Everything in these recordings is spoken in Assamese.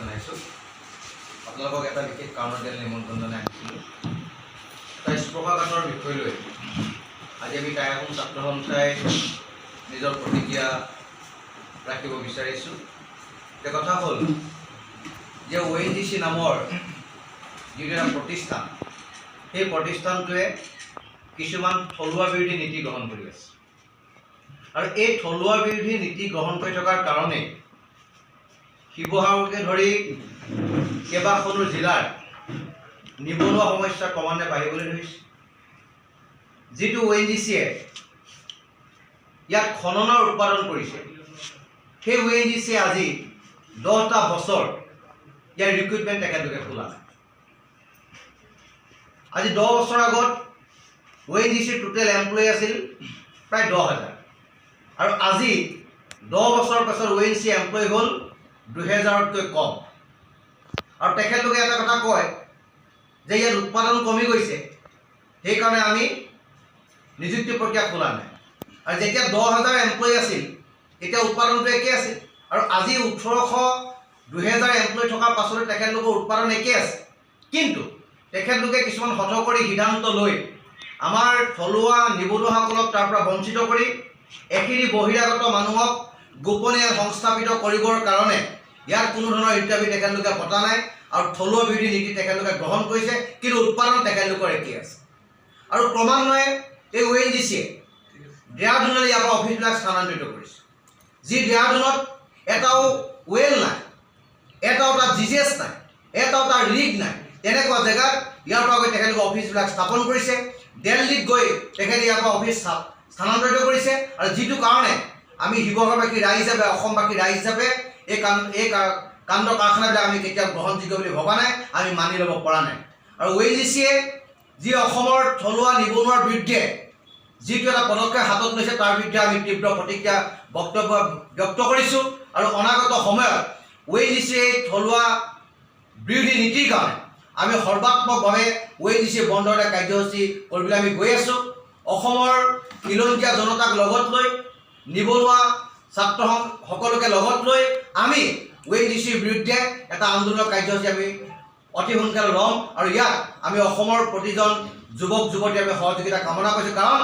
জনাইছোঁ। আপোনালোকক এটা বিশেষ কাৰণত নিমন্ত্ৰণ জনাই আহিছিলোঁ। এটা স্পৰ্শকাতৰ বিষয় লৈ আজি আমি টাই আহোম ছাত্ৰ সন্থাই নিজৰ প্ৰতিক্ৰিয়া ৰাখিব বিচাৰিছোঁ। এতিয়া কথা হ'ল যে ONGC নামৰ যিটো এটা প্ৰতিষ্ঠান, সেই প্ৰতিষ্ঠানটোৱে কিছুমান থলুৱা বিৰোধী নীতি গ্ৰহণ কৰি আছে আৰু এই থলুৱা বিৰোধী নীতি গ্ৰহণ কৰি থকাৰ কাৰণে শিৱসাগৰকে ধৰি কেইবাখনো জিলাৰ নিবনুৱা সমস্যা ক্ৰমান্বয়ে বাঢ়িবলৈ ধৰিছে। যিটো ONGCয়ে ইয়াত খননৰ উৎপাদন কৰিছে, সেই ONGCয়ে আজি 10টা বছৰ ইয়াৰ ৰিক্ৰুইটমেণ্ট তেখেতলোকে খোলা নাই। আজি 10 বছৰ আগত ONGCৰ টোটেল এমপ্লয়ী আছিল প্ৰায় 10,000 আৰু আজি 10 বছৰ পাছত ONGC এমপ্লয়ী হ'ল 2000তকৈ কম। আৰু তেখেতলোকে এটা কথা কয় যে ইয়াত উৎপাদন কমি গৈছে, সেইকাৰণে আমি নিযুক্তি প্ৰক্ৰিয়া খোলা নাই। আৰু যেতিয়া 10,000 এমপ্লয়ী আছিল তেতিয়া উৎপাদনটো একেই আছিল আৰু আজি 2000 এমপ্লয়ী থকাৰ পাছতো তেখেতলোকৰ উৎপাদন একেই আছে। কিন্তু তেখেতলোকে কিছুমান হঠকাৰী সিদ্ধান্ত লৈ আমাৰ থলুৱা নিবনুৱাসকলক তাৰ পৰা বঞ্চিত কৰি এখিনি বহিৰাগত মানুহক গোপনে সংস্থাপিত কৰিবৰ কাৰণে ইয়াৰ কোনো ধৰণৰ ইণ্টাৰভিউ তেখেতলোকে পতা নাই আৰু থলুৱা বিৰোধী নীতি তেখেতলোকে গ্ৰহণ কৰিছে, কিন্তু উৎপাদন তেখেতলোকৰ একেই আছে। আৰু ক্ৰমান্বয়ে এই ONGCয়ে দেহৰাদুনলৈ ইয়াৰ পৰা অফিচবিলাক স্থানান্তৰিত কৰিছে। যি দেহৰাদুনত এটাও ৱেল নাই, এটাও তাত GGS নাই, এটাও তাৰ ৰিগ নাই, তেনেকুৱা জেগাত ইয়াৰ পৰা গৈ তেখেতলোকে অফিচবিলাক স্থাপন কৰিছে। দিল্লীত গৈ তেখেতে ইয়াৰ পৰা অফিচ স্থানান্তৰিত কৰিছে। আৰু যিটো কাৰণে আমি শিৱসাগৰবাসী ৰাইজ হিচাপে, অসমবাসী ৰাইজ হিচাপে এই কাণ্ড কাৰখানাবিলাক আমি কেতিয়াও গ্ৰহণযোগ্য বুলি ভবা নাই, আমি মানি ল'ব পৰা নাই। আৰু ONGCয়ে যি অসমৰ থলুৱা নিবনুৱাৰ বিৰুদ্ধে যিটো এটা পদক্ষেপ হাতত লৈছে, তাৰ বিৰুদ্ধে আমি তীব্ৰ প্ৰতিক্ৰিয়া বক্তব্য ব্যক্ত কৰিছোঁ। আৰু অনাগত সময়ত ONGCয়ে থলুৱা বিৰোধী নীতিৰ কাৰণে আমি সৰ্বাত্মকভাৱে ONGCয়ে বন্ধ এটা কাৰ্যসূচী কৰিবলৈ আমি গৈ আছোঁ। অসমৰ খিলঞ্জীয়া জনতাক লগত লৈ, নিবনুৱা ছাত্ৰ সকলোকে লগত লৈ আমি ONGCৰ বিৰুদ্ধে এটা আন্দোলনৰ কাৰ্যসূচী আমি অতি সোনকালে ল'ম। আৰু ইয়াত আমি অসমৰ প্ৰতিজন যুৱক যুৱতী আমি সহযোগিতা কামনা কৰিছোঁ। কাৰণ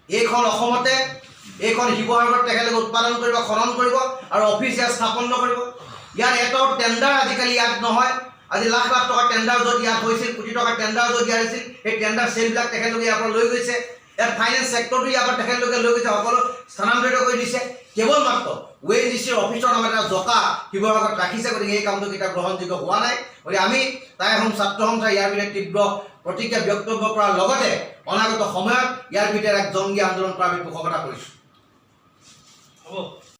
এইখন অসমতে, এইখন শিৱসাগৰত তেখেতলোকে উৎপাদন কৰিব, খনন কৰিব আৰু অফিচ ইয়াত স্থাপন কৰিব। ইয়াত এটাও টেণ্ডাৰ আজিকালি ইয়াত নহয়। আজি লাখ লাখ টকাৰ টেণ্ডাৰ য'ত ইয়াত হৈছিল, কোটি টকাৰ টেণ্ডাৰ য'ত ইয়াত হৈছিল, সেই টেণ্ডাৰ চেলবিলাক তেখেতলোকে ইয়াৰ পৰা লৈ গৈছে। ইয়াত ফাইনেন্স ছেক্টৰটো ইয়াৰ পৰা তেখেতলোকে লৈ গৈছে, সকলো স্থানান্তৰিত কৰি দিছে। কেৱল মাত্ৰ ONGCৰ অফিচৰ নামত এটা জকা শিৱসাগৰত ৰাখিছে। গতিকে এই কামটো কেতিয়াও গ্ৰহণযোগ্য হোৱা নাই। গতিকে আমি টাই আহোম ছাত্ৰ সন্থাই ইয়াৰ বিৰুদ্ধে তীব্ৰ প্ৰতিক্ৰিয়া বক্তব্য কৰাৰ লগতে অনাগত সময়ত ইয়াৰ বিৰুদ্ধে এক জংগী আন্দোলন কৰাৰ আমি পোষকতা কৰিছোঁ। হ'ব।